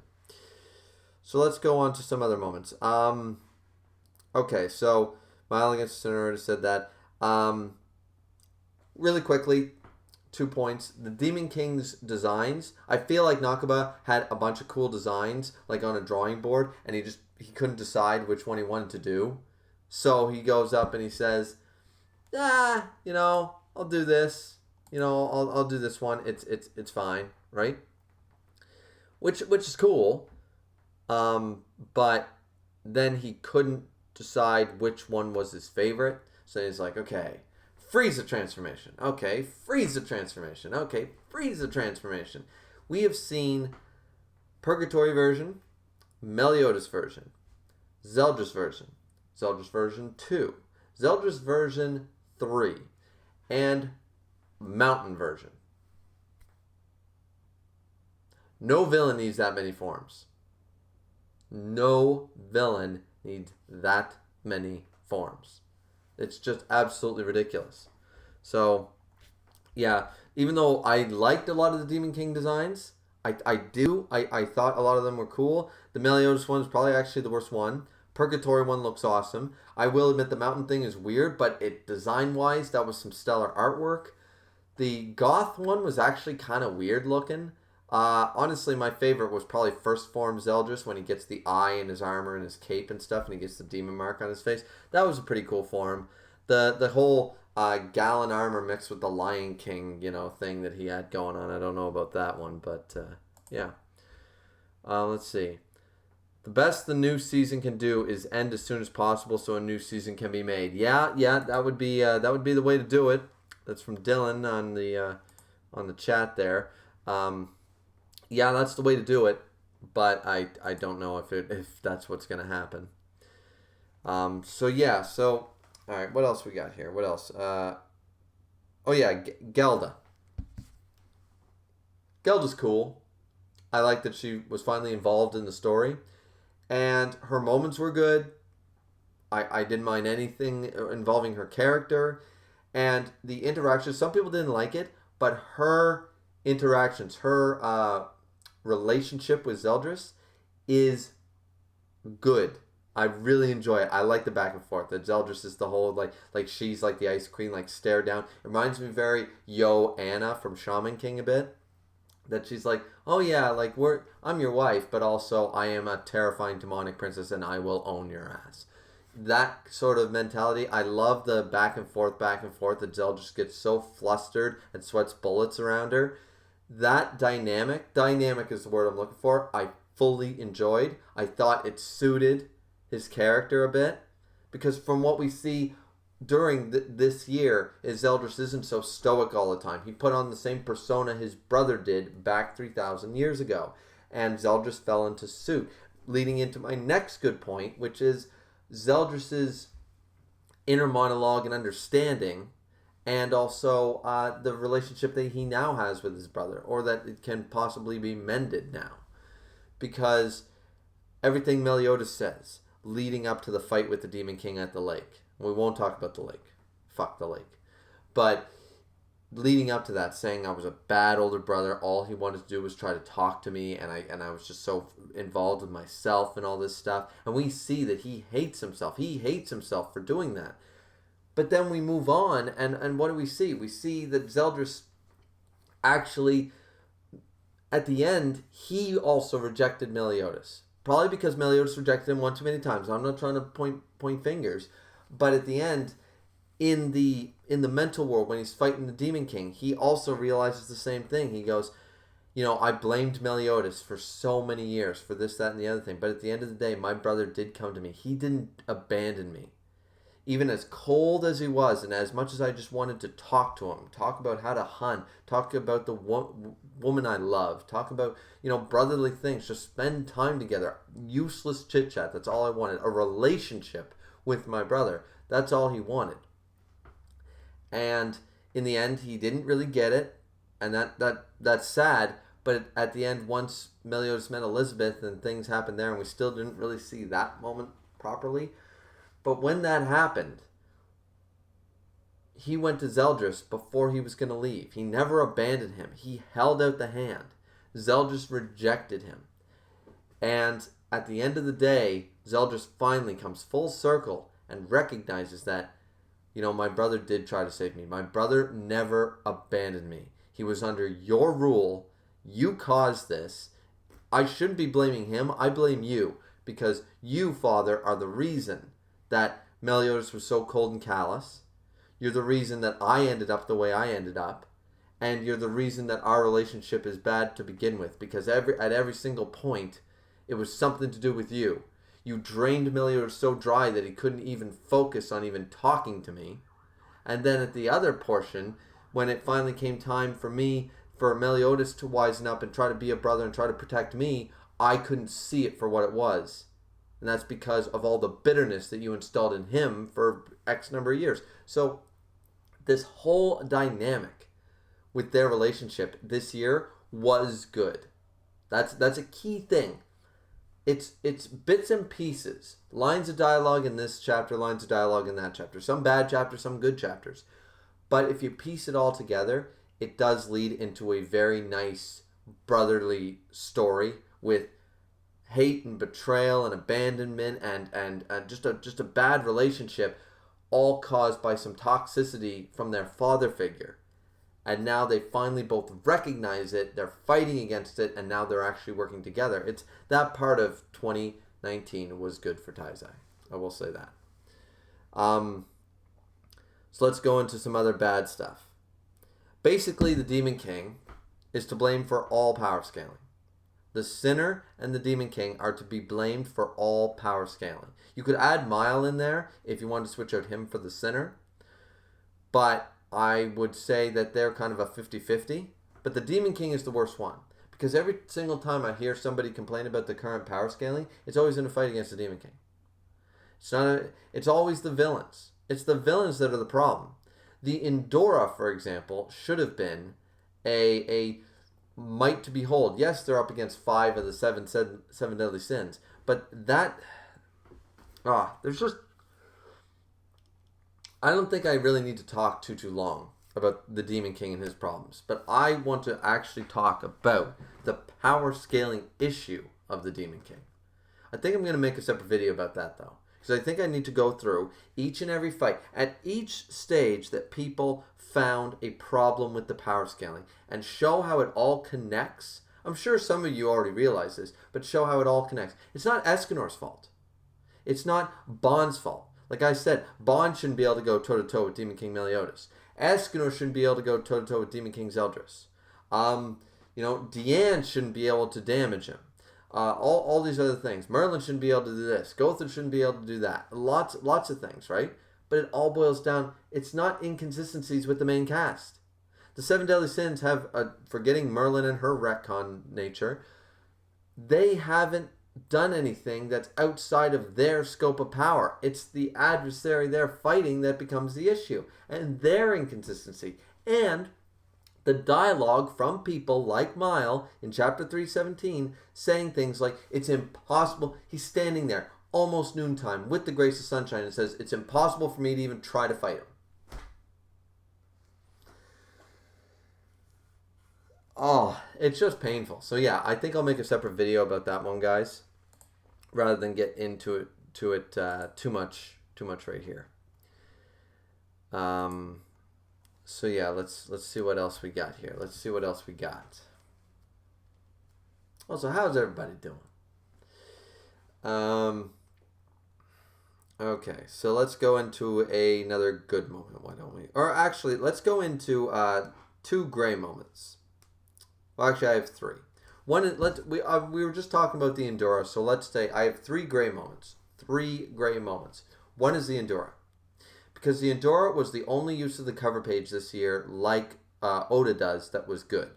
So let's go on to some other moments. Okay, so Mile against the Sinner, I already said that. Really quickly, 2 points. The Demon King's designs. I feel like Nakaba had a bunch of cool designs, like on a drawing board, and he couldn't decide which one he wanted to do. So he goes up and he says, I'll do this. I'll do this one. It's fine, right? Which is cool. But then he couldn't decide which one was his favorite. So he's like, okay, freeze the transformation. Okay, freeze the transformation. Okay, freeze the transformation. We have seen Purgatory version, Meliodas version, Zeldris version 2, Zeldris version 3, and Mountain version. No villain needs that many forms. No villain needs that many forms. It's just absolutely ridiculous. So, yeah, even though I liked a lot of the Demon King designs, I thought a lot of them were cool. The Meliodas one is probably actually the worst one. Purgatory one looks awesome. I will admit the mountain thing is weird, but design-wise, that was some stellar artwork. The Goth one was actually kind of weird looking. Honestly, my favorite was probably First Form Zeldris when he gets the eye in his armor and his cape and stuff, and he gets the demon mark on his face. That was a pretty cool form. The whole Gallon armor mixed with the Lion King, thing that he had going on. I don't know about that one, but yeah. Let's see. The best the new season can do is end as soon as possible, so a new season can be made. Yeah, that would be the way to do it. That's from Dylan on the chat there. Yeah, that's the way to do it, but I don't know if that's what's going to happen. So all right, what else we got here? What else? Gelda. Gelda's cool. I like that she was finally involved in the story, and her moments were good. I didn't mind anything involving her character, and the interactions. Some people didn't like it, but her interactions, her relationship with Zeldris is good. I really enjoy it. I like the back and forth. That Zeldris is the whole like she's like the Ice Queen, like stare down. It reminds me very Anna from Shaman King a bit. That she's like, oh yeah, like I'm your wife, but also I am a terrifying demonic princess and I will own your ass. That sort of mentality. I love the back and forth that Zeldris gets so flustered and sweats bullets around her. That dynamic is the word I'm looking for, I fully enjoyed. I thought it suited his character a bit, because from what we see during this year is Zeldris isn't so stoic all the time. He put on the same persona his brother did back 3,000 years ago, and Zeldris fell into suit, leading into my next good point, which is Zeldris's inner monologue and understanding, and also the relationship that he now has with his brother, or that it can possibly be mended now. Because everything Meliodas says, leading up to the fight with the Demon King at the lake. We won't talk about the lake. Fuck the lake. But leading up to that, saying I was a bad older brother, all he wanted to do was try to talk to me, and I was just so involved with myself and all this stuff. And we see that he hates himself. He hates himself for doing that. But then we move on, and what do we see? We see that Zeldris actually, at the end, he also rejected Meliodas. Probably because Meliodas rejected him one too many times. I'm not trying to point fingers. But at the end, in the mental world, when he's fighting the Demon King, he also realizes the same thing. He goes, I blamed Meliodas for so many years for this, that, and the other thing. But at the end of the day, my brother did come to me. He didn't abandon me. Even as cold as he was, and as much as I just wanted to talk to him, talk about how to hunt, talk about the woman I love, talk about, brotherly things, just spend time together. Useless chit-chat. That's all I wanted. A relationship with my brother. That's all he wanted. And in the end, he didn't really get it. And that's sad. But at the end, once Meliodas met Elizabeth and things happened there, and we still didn't really see that moment properly. But when that happened, he went to Zeldris before he was going to leave. He never abandoned him. He held out the hand. Zeldris rejected him. And at the end of the day, Zeldris finally comes full circle and recognizes that, my brother did try to save me. My brother never abandoned me. He was under your rule. You caused this. I shouldn't be blaming him. I blame you, because you, Father, are the reason that Meliodas was so cold and callous. You're the reason that I ended up the way I ended up. And you're the reason that our relationship is bad to begin with, because at every single point, it was something to do with you. You drained Meliodas so dry that he couldn't even focus on even talking to me. And then at the other portion, when it finally came time for Meliodas to wisen up and try to be a brother and try to protect me, I couldn't see it for what it was. And that's because of all the bitterness that you installed in him for X number of years. So this whole dynamic with their relationship this year was good. That's a key thing. It's bits and pieces. Lines of dialogue in this chapter, lines of dialogue in that chapter. Some bad chapters, some good chapters. But if you piece it all together, it does lead into a very nice brotherly story with hate and betrayal and abandonment and just a bad relationship, all caused by some toxicity from their father figure. And now they finally both recognize it, they're fighting against it, and now they're actually working together. It's that part of 2019 was good for Taizai. I will say that. So let's go into some other bad stuff. Basically, the Demon King is to blame for all power scaling. The Sinner and the Demon King are to be blamed for all power scaling. You could add Mile in there if you wanted to switch out him for the Sinner. But I would say that they're kind of a 50-50. But the Demon King is the worst one. Because every single time I hear somebody complain about the current power scaling, it's always in a fight against the Demon King. It's always the villains. It's the villains that are the problem. The Endora, for example, should have been a might to behold. Yes, they're up against 5 of the seven deadly sins. But there's just... I don't think I really need to talk too long about the Demon King and his problems. But I want to actually talk about the power scaling issue of the Demon King. I think I'm going to make a separate video about that, though. Because I think I need to go through each and every fight at each stage that people found a problem with the power scaling and show how it all connects. I'm sure some of you already realize this, but show how it all connects. It's not Escanor's fault. It's not Bond's fault. Like I said, Bond shouldn't be able to go toe-to-toe with Demon King Meliodas. Escanor shouldn't be able to go toe-to-toe with Demon King Zeldris. Deanne shouldn't be able to damage him. All these other things. Merlin shouldn't be able to do this. Gothard shouldn't be able to do that. Lots of things, right? But it all boils down, it's not inconsistencies with the main cast. The Seven Deadly Sins have, forgetting Merlin and her retcon nature, they haven't done anything that's outside of their scope of power. It's the adversary they're fighting that becomes the issue. And their inconsistency. And the dialogue from people like Mile in chapter 317 saying things like, it's impossible. He's standing there almost noontime with the grace of sunshine and says, it's impossible for me to even try to fight him. Oh, it's just painful. So yeah, I think I'll make a separate video about that one, guys, rather than get into it too much right here. So yeah, let's see what else we got here. Let's see what else we got. Also, how's everybody doing? Okay, so let's go into another good moment. Why don't we? Or actually, let's go into two gray moments. Well, actually, I have three. One, we were just talking about the Endura, so let's say I have three gray moments. Three gray moments. One is the Endura, because the Endura was the only use of the cover page this year, like Oda does, that was good.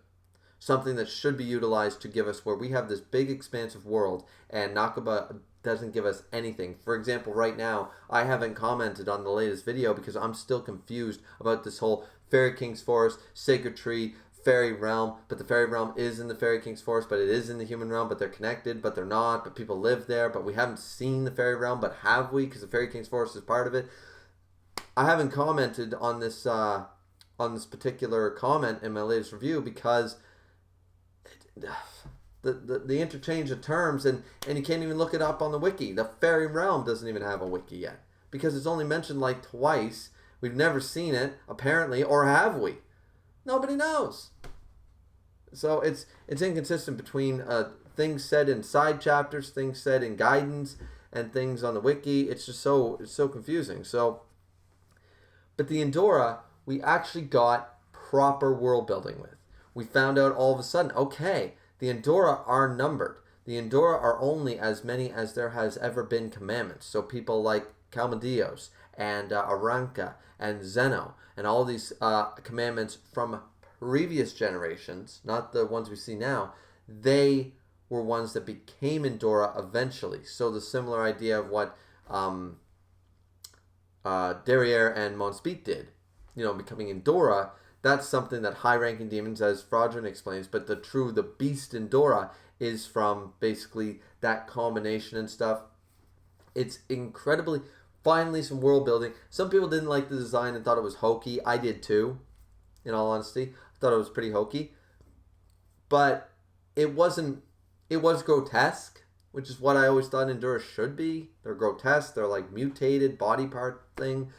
Something that should be utilized to give us where we have this big expansive world, and Nakaba doesn't give us anything. For example, right now, I haven't commented on the latest video because I'm still confused about this whole Fairy King's Forest, Sacred Tree, Fairy Realm, but the Fairy Realm is in the Fairy King's Forest, but it is in the human realm, but they're connected, but they're not, but people live there, but we haven't seen the Fairy Realm, but have we? Because the Fairy King's Forest is part of it. I haven't commented on this particular comment in my latest review because the interchange of terms, and you can't even look it up on the wiki. The Fairy Realm doesn't even have a wiki yet because it's only mentioned like twice. We've never seen it apparently, or have we? Nobody knows. So it's inconsistent between things said in side chapters, things said in guidance, and things on the wiki. It's so confusing. So, but the Endora we actually got proper world building with. We found out all of a sudden, okay, the Endora are numbered. The Endora are only as many as there has ever been commandments. So people like Calmadios and Aranka and Zeno and all these commandments from previous generations, not the ones we see now, they were ones that became Endora eventually. So the similar idea of what Derriere and Monspeet did, becoming Endora. That's something that high-ranking demons, as Fraudrin explains, but the beast Endora is from basically that combination and stuff. It's incredibly, finally some world building. Some people didn't like the design and thought it was hokey. I did too, in all honesty. I thought it was pretty hokey. But it wasn't, it was grotesque, which is what I always thought Endura should be. They're grotesque, they're like mutated body part thing.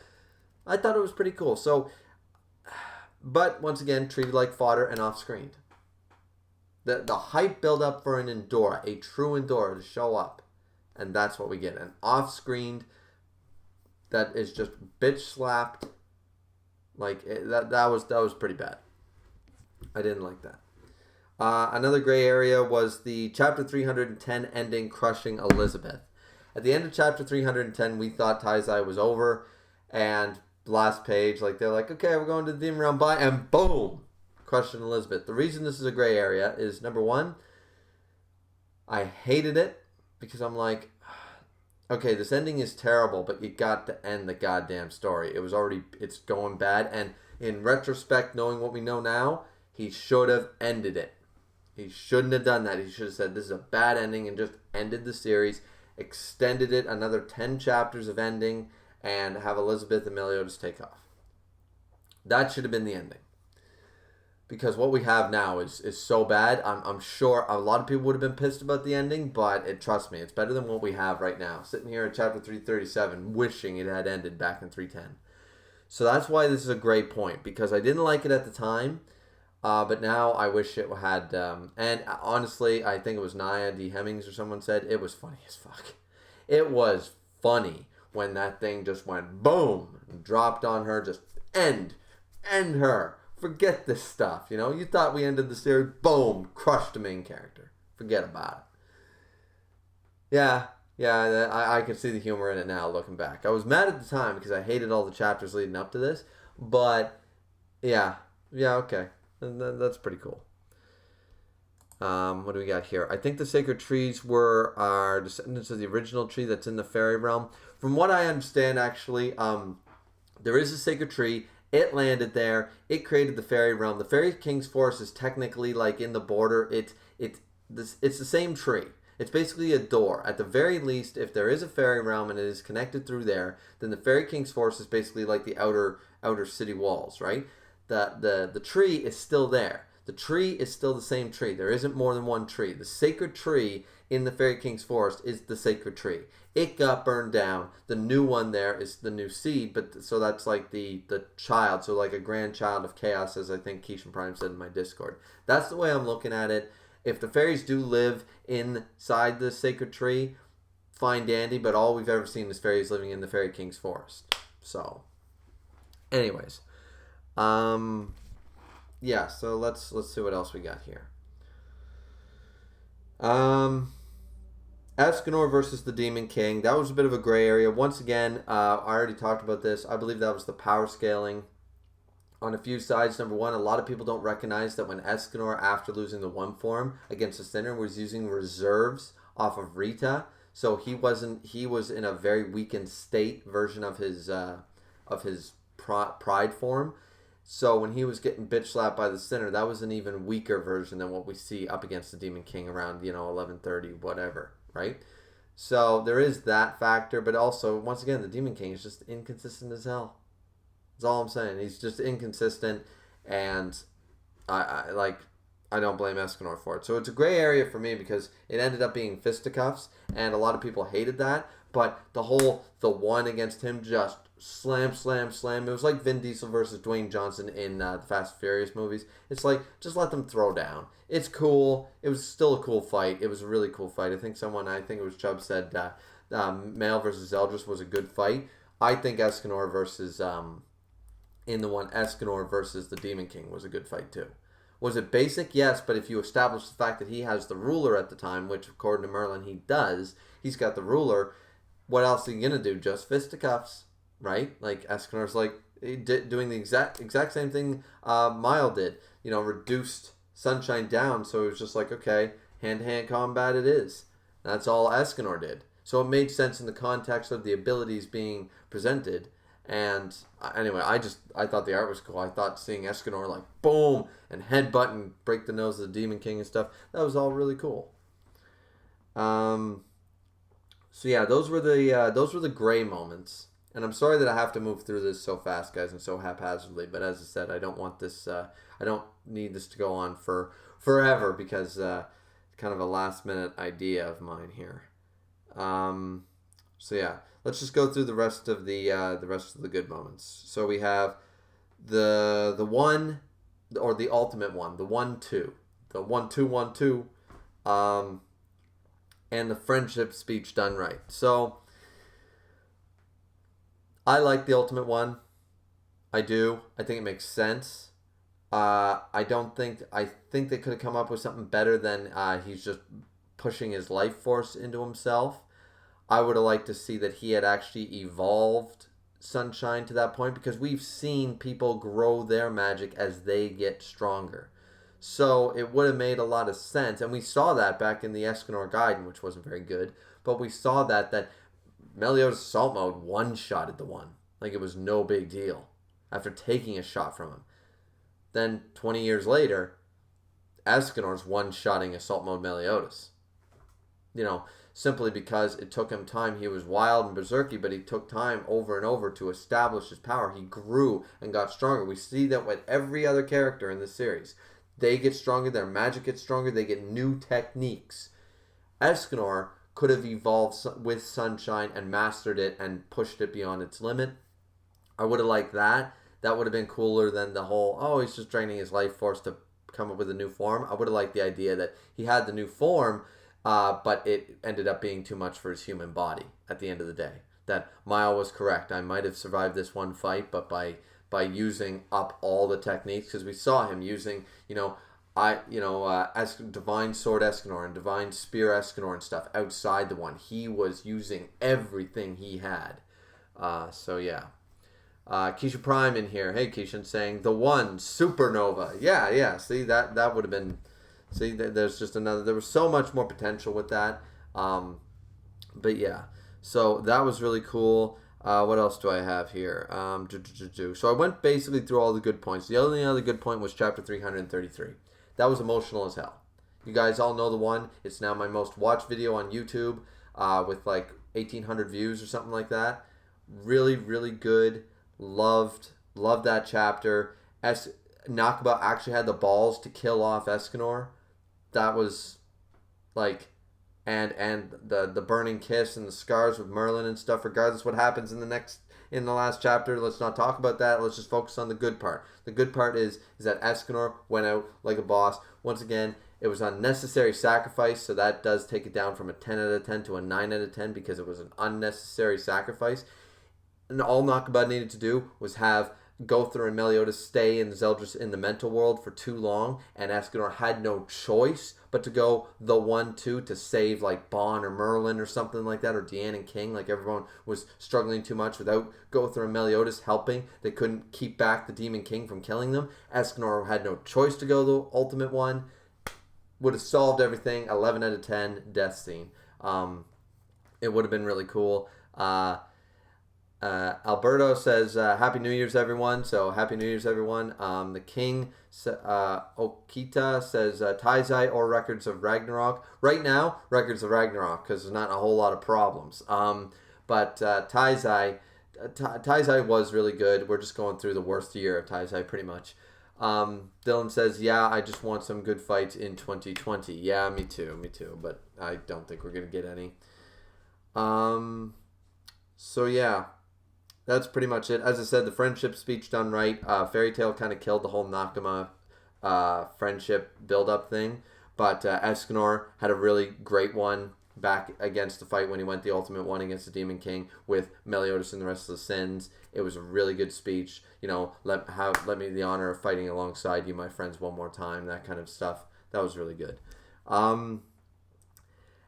I thought it was pretty cool. So, but once again, treated like fodder and off-screened. The hype build up for an Endora, a true Endora to show up, and that's what we get. An off-screened that is just bitch slapped. Like that was pretty bad. I didn't like that. Another gray area was the chapter 310 ending crushing Elizabeth. At the end of chapter 310, we thought Taizai was over, and last page, like they're like, okay, we're going to the Demon Realm, bye, and boom, crushing Elizabeth. The reason this is a gray area is, number one, I hated it because I'm like, okay, this ending is terrible, but you got to end the goddamn story. It's going bad, and in retrospect, knowing what we know now, he should have ended it. He shouldn't have done that. He should have said, this is a bad ending, and just ended the series, extended it another 10 chapters of ending, and have Elizabeth and Meliodas take off. That should have been the ending. Because what we have now is so bad. I'm sure a lot of people would have been pissed about the ending, but trust me, it's better than what we have right now. Sitting here at chapter 337, wishing it had ended back in 310. So that's why this is a great point, because I didn't like it at the time, but now I wish it had, and honestly, I think it was Naya D. Hemmings or someone said, it was funny as fuck. It was funny when that thing just went boom, and dropped on her, just end her. Forget this stuff, You thought we ended the series, boom, crushed the main character. Forget about it. Yeah, I can see the humor in it now, looking back. I was mad at the time because I hated all the chapters leading up to this, but yeah, okay. That's pretty cool. What do we got here? I think the sacred trees are descendants of the original tree that's in the fairy realm. From what I understand, actually, there is a sacred tree. It landed there. It created the fairy realm. The Fairy King's Forest is technically like in the border. It's the same tree. It's basically a door. At the very least, if there is a fairy realm and it is connected through there, then the Fairy King's Forest is basically like the outer city walls, right? The tree is still there. The tree is still the same tree. There isn't more than one tree. The sacred tree in the Fairy King's Forest is the sacred tree. It got burned down. The new one there is the new seed, but so that's like the child, so like a grandchild of chaos, as I think Keishan Prime said in my Discord. That's the way I'm looking at it. If the fairies do live inside the sacred tree, fine dandy, but all we've ever seen is fairies living in the Fairy King's forest. So, anyways, yeah. So let's see what else we got here. Escanor versus the Demon King. That was a bit of a gray area. Once again, I already talked about this. I believe that was the power scaling on a few sides. Number one, a lot of people don't recognize that when Escanor, after losing the one form against the Sinner, was using reserves off of Rita. So he was in a very weakened state version of his pride form. So when he was getting bitch slapped by the Sinner, that was an even weaker version than what we see up against the Demon King around 11:30, whatever, right? So there is that factor, but also once again the Demon King is just inconsistent as hell. That's all I'm saying. He's just inconsistent, and I don't blame Escanor for it. So it's a gray area for me because it ended up being fisticuffs, and a lot of people hated that. But the one against him just slam. It was like Vin Diesel versus Dwayne Johnson in the Fast and Furious movies. It's like, just let them throw down. It's cool. It was still a cool fight. It was a really cool fight. I think it was Chubb said Male versus Eldris was a good fight. I think Escanor versus Escanor versus the Demon King was a good fight too. Was it basic? Yes, but if you establish the fact that he has the ruler at the time, which according to Merlin he does, he's got the ruler, what else are you going to do? Just fisticuffs, right? Like Escanor's doing the exact same thing Mile did. Reduced Sunshine down, so it was just like, okay, hand-to-hand combat it is. That's all Escanor did. So it made sense in the context of the abilities being presented. And anyway, I thought the art was cool. I thought seeing Escanor like boom and headbutt and break the nose of the Demon King and stuff, that was all really cool. So yeah, those were the gray moments. And I'm sorry that I have to move through this so fast, guys, and so haphazardly. But as I said, I don't want this. I don't need this to go on for forever because kind of a last minute idea of mine here. So yeah. Let's just go through the rest of the good moments. So we have the one, or the ultimate one, the 1-2, the 1-2-1-2, and the friendship speech done right. So I like the ultimate one. I do. I think it makes sense. I think they could have come up with something better than he's just pushing his life force into himself. I would have liked to see that he had actually evolved Sunshine to that point, because we've seen people grow their magic as they get stronger. So it would have made a lot of sense. And we saw that back in the Escanor Gaiden, which wasn't very good. But we saw that Meliodas Assault Mode one-shotted the one. Like it was no big deal after taking a shot from him. Then 20 years later, Escanor's one-shotting Assault Mode Meliodas. Simply because it took him time. He was wild and berserky, but he took time over and over to establish his power. He grew and got stronger. We see that with every other character in this series. They get stronger, their magic gets stronger, they get new techniques. Escanor could have evolved with Sunshine and mastered it and pushed it beyond its limit. I would have liked that. That would have been cooler than the whole, he's just draining his life force to come up with a new form. I would have liked the idea that he had the new form, but it ended up being too much for his human body at the end of the day. That Mile was correct. I might have survived this one fight, but by using up all the techniques, because we saw him using, Divine Sword Escanor and Divine Spear Escanor and stuff outside the one. He was using everything he had. So yeah. Keisha Prime in here. Hey, Keisha, saying the one supernova. Yeah. See, that would have been. See, there's just another. There was so much more potential with that. But yeah, so that was really cool. What else do I have here? So I went basically through all the good points. The only other good point was chapter 333. That was emotional as hell. You guys all know the one. It's now my most watched video on YouTube, with like 1,800 views or something like that. Really, really good. Loved that chapter. Nakaba actually had the balls to kill off Escanor. That was like, and the burning kiss and the scars with Merlin and stuff. Regardless what happens in the last chapter, let's not talk about that. Let's just focus on the good part. The good part is that Escanor went out like a boss once again. It was unnecessary sacrifice, so that does take it down from a 10 out of 10 to a 9 out of 10 because it was an unnecessary sacrifice. And all Nakaba needed to do was have Gowther and Meliodas stay in Zeldris in the mental world for too long, and Escanor had no choice but to go the 1-2 to save like Bon or Merlin or something like that, or Deanne and King. Like everyone was struggling too much without Gowther and Meliodas helping. They couldn't keep back the Demon King from killing them. Escanor had no choice to go the ultimate one. Would have solved everything. 11 out of 10 death scene. It would have been really cool. Alberto says, Happy New Year's, everyone. So, Happy New Year's, everyone. The King, Okita says, Taizai or Records of Ragnarok. Right now, Records of Ragnarok, because there's not a whole lot of problems. But Taizai was really good. We're just going through the worst year of Taizai, pretty much. Dylan says, yeah, I just want some good fights in 2020. Yeah, me too. But I don't think we're going to get any. So, yeah. That's pretty much it. As I said, the friendship speech done right. Fairy Tail kind of killed the whole Nakama friendship build-up thing. But Escanor had a really great one back against the fight when he went the ultimate one against the Demon King with Meliodas and the rest of the Sins. It was a really good speech. You know, let me the honor of fighting alongside you, my friends, one more time. That kind of stuff. That was really good.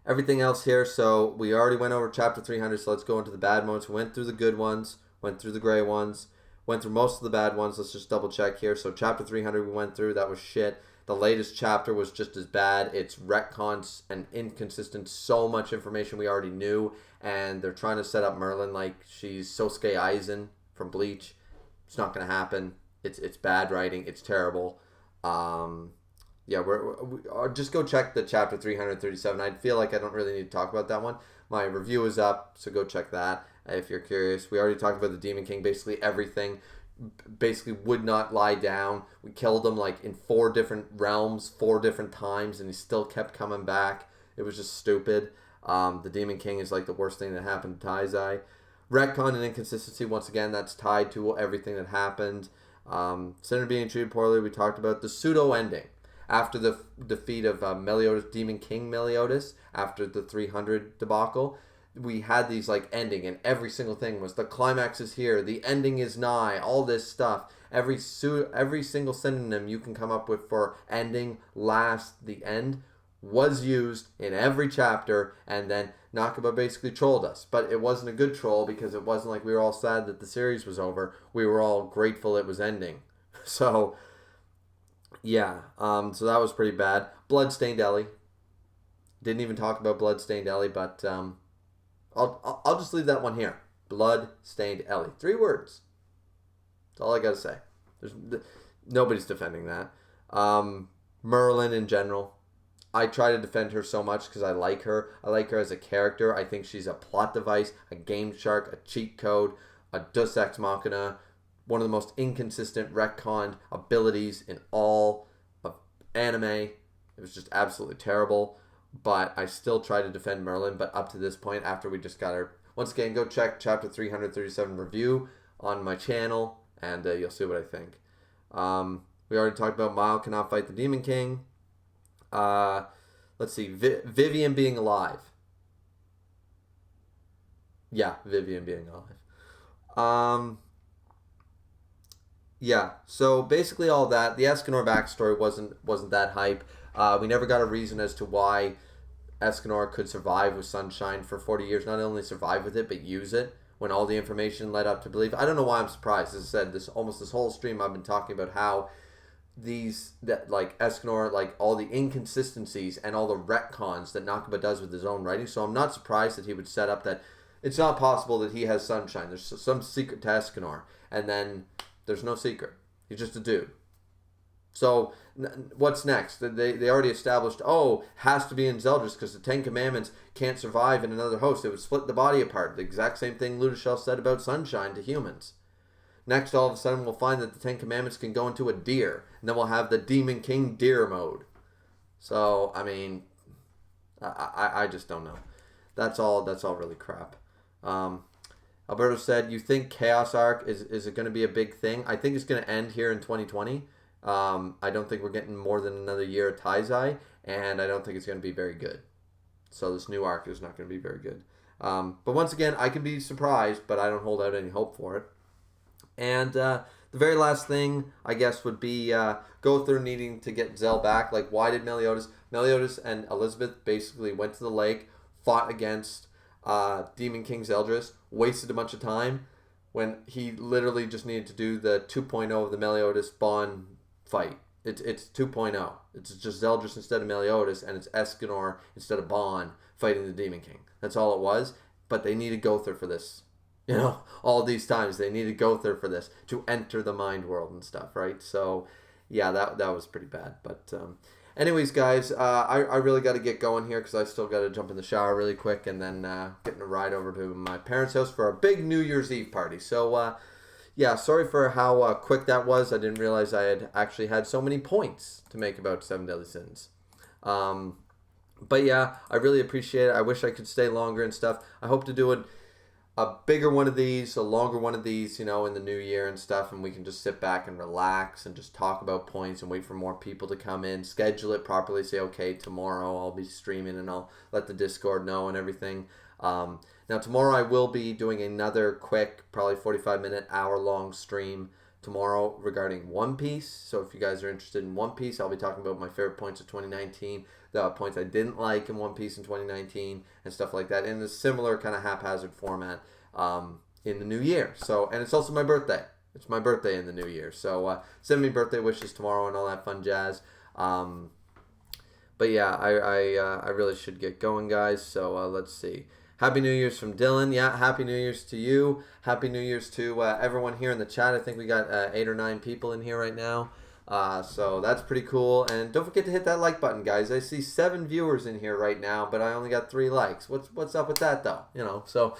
Everything else here. So we already went over chapter 300. So let's go into the bad moments. We went through the good ones. Went through the gray ones. Went through most of the bad ones. Let's just double check here. So chapter 300 we went through. That was shit. The latest chapter was just as bad. It's retcons and inconsistent. So much information we already knew. And they're trying to set up Merlin like she's Sosuke Aizen from Bleach. It's not going to happen. It's bad writing. It's terrible. Yeah, we just go check the chapter 337. I feel like I don't really need to talk about that one. My review is up, so go check that if you're curious. We already talked about the Demon King. Basically everything basically would not lie down. We killed him like in 4 different realms, 4 different times, and he still kept coming back. It was just stupid. The Demon King is like the worst thing that happened to Taizai. Retcon and inconsistency, once again, that's tied to everything that happened. Sinner being treated poorly, we talked about the pseudo ending. After the defeat of Meliodas, Demon King Meliodas, after the 300 debacle, we had these like ending, and every single thing was the climax is here, the ending is nigh, all this stuff. Every single synonym you can come up with for ending, last, the end, was used in every chapter, and then Nakaba basically trolled us. But it wasn't a good troll because it wasn't like we were all sad that the series was over. We were all grateful it was ending. So... yeah, so that was pretty bad. Bloodstained Ellie. Didn't even talk about Bloodstained Ellie, but I'll just leave that one here. Bloodstained Ellie. 3 words. That's all I gotta say. Nobody's defending that. Merlin in general. I try to defend her so much because I like her. I like her as a character. I think she's a plot device, a game shark, a cheat code, a deus ex machina. One of the most inconsistent retconned abilities in all of anime. It was just absolutely terrible. But I still try to defend Merlin. But up to this point, after we just got her... once again, go check chapter 337 review on my channel. And you'll see what I think. We already talked about Mile cannot fight the Demon King. Let's see. Vivian being alive. Yeah, Vivian being alive. Yeah, so basically all that. The Escanor backstory wasn't that hype. We never got a reason as to why Escanor could survive with Sunshine for 40 years. Not only survive with it, but use it when all the information led up to believe. I don't know why I'm surprised. As I said, this whole stream I've been talking about how like Escanor, like all the inconsistencies and all the retcons that Nakaba does with his own writing. So I'm not surprised that he would set up that it's not possible that he has Sunshine. There's some secret to Escanor. And then... there's no secret. He's just a dude. So, what's next? They already established, has to be in Zeldris because the 10 Commandments can't survive in another host. It would split the body apart. The exact same thing Ludashel said about Sunshine to humans. Next, all of a sudden, we'll find that the 10 Commandments can go into a deer. And then we'll have the Demon King deer mode. So, I mean, I just don't know. That's all really crap. Alberto said, you think Chaos Arc, is it going to be a big thing? I think it's going to end here in 2020. I don't think we're getting more than another year of Taizai. and I don't think it's going to be very good. So this new arc is not going to be very good. But once again, I can be surprised, but I don't hold out any hope for it. And the very last thing, I guess, would be Gother needing to get Zell back. Like, why did Meliodas and Elizabeth basically went to the lake, fought against Demon King Zeldris, wasted a bunch of time when he literally just needed to do the 2.0 of the Meliodas Bond fight. It's 2.0. It's just Zeldris instead of Meliodas, and it's Escanor instead of Bond fighting the Demon King. That's all it was. But they needed Gother for this. You know, all these times they needed Gother for this to enter the mind world and stuff, right? So, yeah, that was pretty bad. But, anyways, guys, I really got to get going here because I still got to jump in the shower really quick and then getting a ride over to my parents' house for a big New Year's Eve party. So, yeah, sorry for how quick that was. I didn't realize I had actually had so many points to make about 7 Deadly Sins. But, yeah, I really appreciate it. I wish I could stay longer and stuff. I hope to do it. A bigger one of these, a longer one of these, you know, in the new year and stuff, and we can just sit back and relax and just talk about points and wait for more people to come in, schedule it properly, say, okay, tomorrow I'll be streaming and I'll let the Discord know and everything. Now, tomorrow I will be doing another quick, probably 45-minute, hour-long stream tomorrow regarding One Piece. So if you guys are interested in One Piece, I'll be talking about my favorite points of 2019, the points I didn't like in One Piece in 2019, and stuff like that, in a similar kind of haphazard format in the new year. So, and it's also my birthday. It's my birthday in the new year. So send me birthday wishes tomorrow and all that fun jazz. But yeah, I really should get going, guys. So let's see. Happy New Year's from Dylan. Yeah, Happy New Year's to you. Happy New Year's to everyone here in the chat. I think we got 8 or 9 people in here right now. So that's pretty cool. And don't forget to hit that like button, guys. I see 7 viewers in here right now, but I only got 3 likes. What's up with that, though? You know, so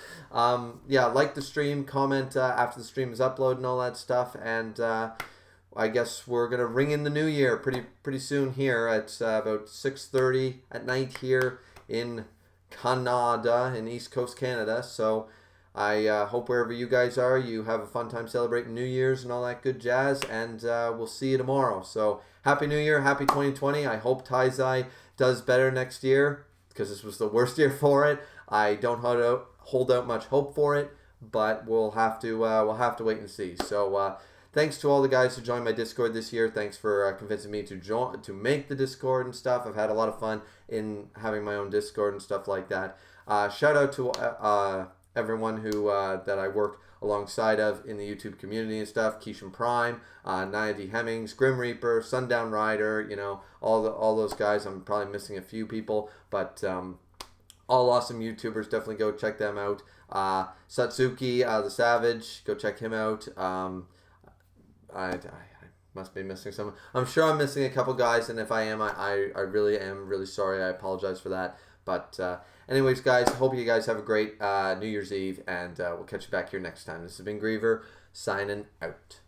yeah, like the stream, comment after the stream is uploaded and all that stuff. And I guess we're gonna ring in the new year pretty soon here. It's about 6:30 at night here in Canada, in East Coast Canada. So I hope wherever you guys are, you have a fun time celebrating New Year's and all that good jazz, and we'll see you tomorrow. So Happy New Year, Happy 2020. I hope Taizai does better next year, because this was the worst year for it. I don't hold out much hope for it, but we'll have to wait and see. So thanks to all the guys who joined my Discord this year. Thanks for convincing me to make the Discord and stuff. I've had a lot of fun in having my own Discord and stuff like that. Shout out to everyone who that I work alongside of in the YouTube community and stuff. Keishan Prime, Nia D. Hemmings, Grim Reaper, Sundown Rider, you know, all those guys. I'm probably missing a few people, but all awesome YouTubers. Definitely go check them out. Satsuki, the Savage, go check him out. I must be missing someone. I'm sure I'm missing a couple guys, and if I am, I really am really sorry. I apologize for that. But anyways, guys, hope you guys have a great New Year's Eve, and we'll catch you back here next time. This has been Griever, signing out.